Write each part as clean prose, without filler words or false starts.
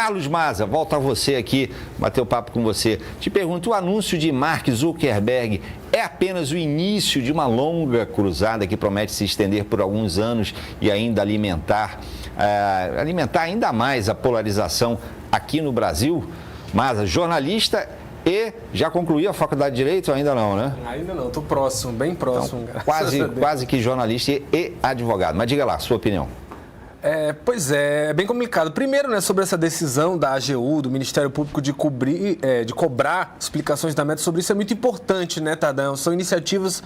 Carlos Maza, volta a você aqui, bater o papo com você. Te pergunto, o anúncio de Mark Zuckerberg é apenas o início de uma longa cruzada que promete se estender por alguns anos e ainda alimentar ainda mais a polarização aqui no Brasil? Maza, jornalista e já concluiu a faculdade de Direito ou ainda não, né? Ainda não, estou próximo, bem próximo. Então, quase que jornalista e advogado. Mas diga lá, sua opinião. Pois é bem complicado. Primeiro, né, sobre essa decisão da AGU, do Ministério Público, de cobrar explicações da Meta sobre isso é muito importante, né, Tadão? São iniciativas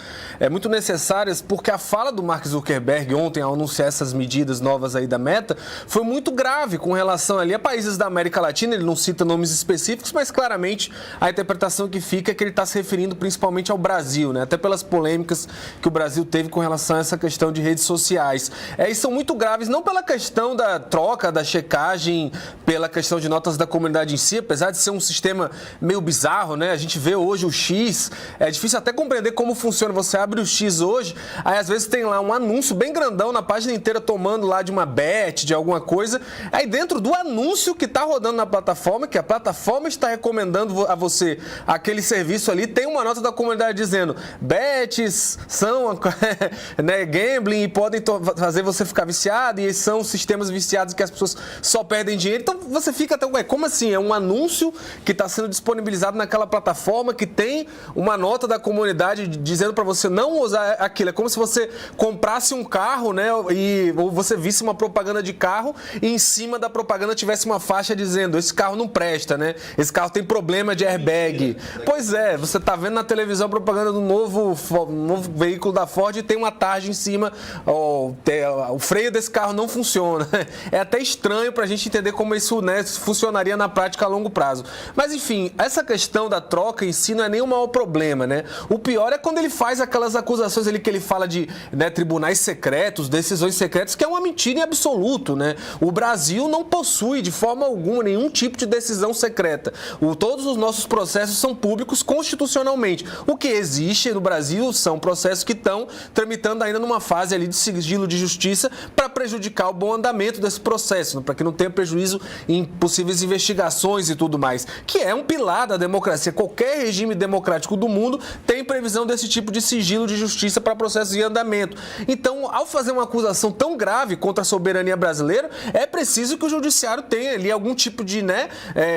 muito necessárias, porque a fala do Mark Zuckerberg ontem, ao anunciar essas medidas novas aí da Meta, foi muito grave com relação ali a países da América Latina. Ele não cita nomes específicos, mas claramente a interpretação que fica é que ele está se referindo principalmente ao Brasil, né? Até pelas polêmicas que o Brasil teve com relação a essa questão de redes sociais. E são muito graves, não pela questão da troca, da checagem, pela questão de notas da comunidade em si, apesar de ser um sistema meio bizarro, né? A gente vê hoje o X, é difícil até compreender como funciona. Você abre o X hoje, aí às vezes tem lá um anúncio bem grandão na página inteira tomando lá de uma bet, de alguma coisa. Aí dentro do anúncio que está rodando na plataforma, que a plataforma está recomendando a você aquele serviço ali, tem uma nota da comunidade dizendo bets são né, gambling e podem fazer você ficar viciado, e são sistemas viciados que as pessoas só perdem dinheiro. Então você fica até, como assim? É um anúncio que está sendo disponibilizado naquela plataforma que tem uma nota da comunidade dizendo para você não usar aquilo. É como se você comprasse um carro, né? Ou você visse uma propaganda de carro e em cima da propaganda tivesse uma faixa dizendo: esse carro não presta, né? Esse carro tem problema de airbag. Pois é, você está vendo na televisão a propaganda do novo veículo da Ford e tem uma tarja em cima, o freio desse carro não funciona. É até estranho para a gente entender como isso, né, funcionaria na prática a longo prazo. Mas, enfim, essa questão da troca em si não é nem o maior problema, né? O pior é quando ele faz aquelas acusações ali que ele fala de, né, tribunais secretos, decisões secretas, que é uma mentira em absoluto, né? O Brasil não possui, de forma alguma, nenhum tipo de decisão secreta. Todos os nossos processos são públicos constitucionalmente. O que existe no Brasil são processos que estão tramitando ainda numa fase ali de sigilo de justiça para prejudicar o bom andamento desse processo, para que não tenha prejuízo em possíveis investigações e tudo mais, que é um pilar da democracia. Qualquer regime democrático do mundo tem previsão desse tipo de sigilo de justiça para processos em andamento. Então, ao fazer uma acusação tão grave contra a soberania brasileira, é preciso que o judiciário tenha ali algum tipo de, né,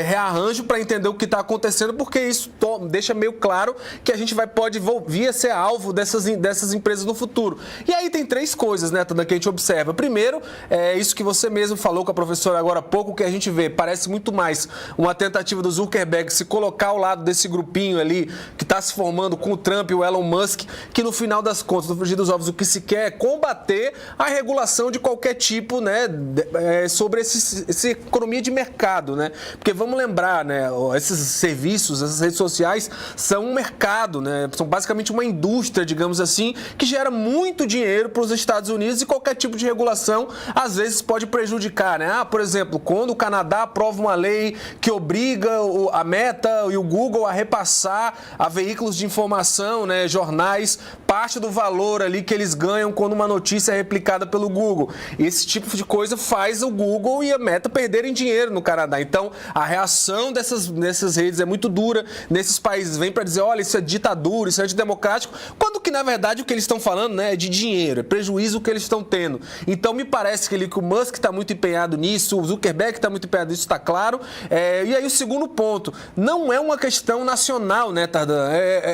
rearranjo para entender o que está acontecendo, porque isso deixa meio claro que a gente pode vir a ser alvo dessas empresas no futuro. E aí tem três coisas, né, Tanda, que a gente observa. Primeiro, isso que você mesmo falou com a professora agora há pouco, que a gente vê, parece muito mais uma tentativa do Zuckerberg se colocar ao lado desse grupinho ali que está se formando com o Trump e o Elon Musk, que no final das contas, no frigir dos ovos, o que se quer é combater a regulação de qualquer tipo, né, sobre essa economia de mercado, né? Porque vamos lembrar, né, esses serviços, essas redes sociais são um mercado, né? São basicamente uma indústria, digamos assim, que gera muito dinheiro para os Estados Unidos, e qualquer tipo de regulação às vezes pode prejudicar, né? Por exemplo, quando o Canadá aprova uma lei que obriga a Meta e o Google a repassar a veículos de informação, né, jornais, parte do valor ali que eles ganham quando uma notícia é replicada pelo Google. Esse tipo de coisa faz o Google e a Meta perderem dinheiro no Canadá. Então, a reação dessas redes é muito dura nesses países. Vem para dizer, olha, isso é ditadura, isso é antidemocrático, quando que, na verdade, o que eles estão falando, né, é de dinheiro, é prejuízo que eles estão tendo. Então, me parece que o Musk está muito empenhado nisso, o Zuckerberg está muito empenhado nisso, está claro. E aí o segundo ponto, não é uma questão nacional, né, Tardan?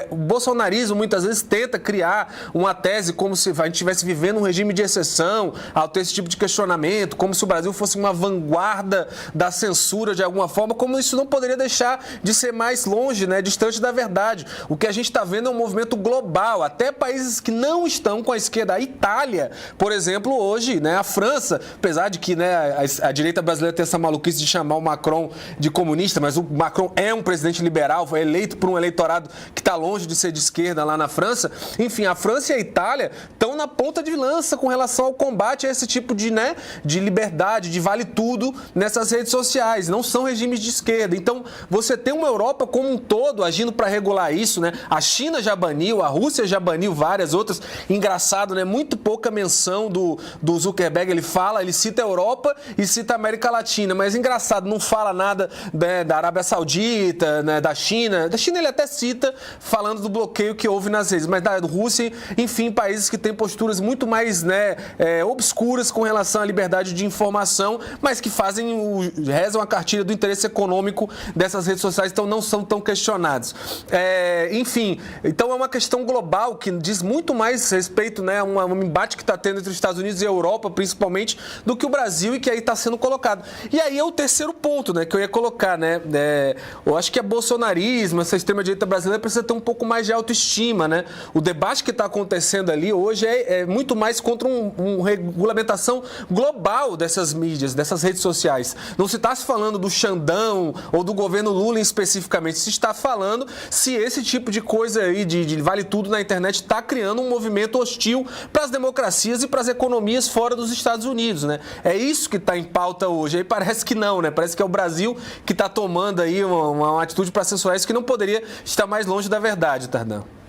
O bolsonarismo muitas vezes tenta criar uma tese como se a gente estivesse vivendo um regime de exceção ao ter esse tipo de questionamento, como se o Brasil fosse uma vanguarda da censura de alguma forma, como isso não poderia deixar de ser mais longe, né, distante da verdade. O que a gente está vendo é um movimento global, até países que não estão com a esquerda. A Itália, por exemplo, hoje, né, a França, apesar de que, né, a direita brasileira tem essa maluquice de chamar o Macron de comunista, mas o Macron é um presidente liberal, foi eleito por um eleitorado que está longe de ser de esquerda lá na França. Enfim, a França e a Itália estão na ponta de lança com relação ao combate a esse tipo de, né, de liberdade, de vale tudo nessas redes sociais. Não são regimes de esquerda. Então, você tem uma Europa como um todo agindo para regular isso, né? A China já baniu, a Rússia já baniu várias outras. Engraçado, né? Muito pouca menção do Zuckerberg. Ele fala, ele cita a Europa e cita a América Latina, mas engraçado, não fala nada, né, da Arábia Saudita, né, da China. Da China ele até cita, falando do bloqueio que houve nas redes, mas da Rússia, enfim, países que têm posturas muito mais, né, obscuras com relação à liberdade de informação, mas que rezam a cartilha do interesse econômico dessas redes sociais, então não são tão questionados. Enfim, então é uma questão global que diz muito mais respeito, né, a um embate que está tendo entre os Estados Unidos e a Europa, principalmente, do que o Brasil, e que aí está sendo colocado. E aí é o terceiro ponto, né, que eu ia colocar, né, eu acho que é bolsonarismo, essa extrema-direita brasileira precisa ter um pouco mais de autoestima, né? O debate que está acontecendo ali hoje é muito mais contra uma regulamentação global dessas mídias, dessas redes sociais. Não se está falando do Xandão ou do governo Lula especificamente, se está falando se esse tipo de coisa aí, de vale tudo na internet, está criando um movimento hostil para as democracias e para as economias fora dos Estados Unidos, né? É isso que está em pauta hoje. Aí parece que não, né? Parece que é o Brasil que está tomando aí uma atitude para censurar isso, que não poderia estar mais longe da verdade, Tardão.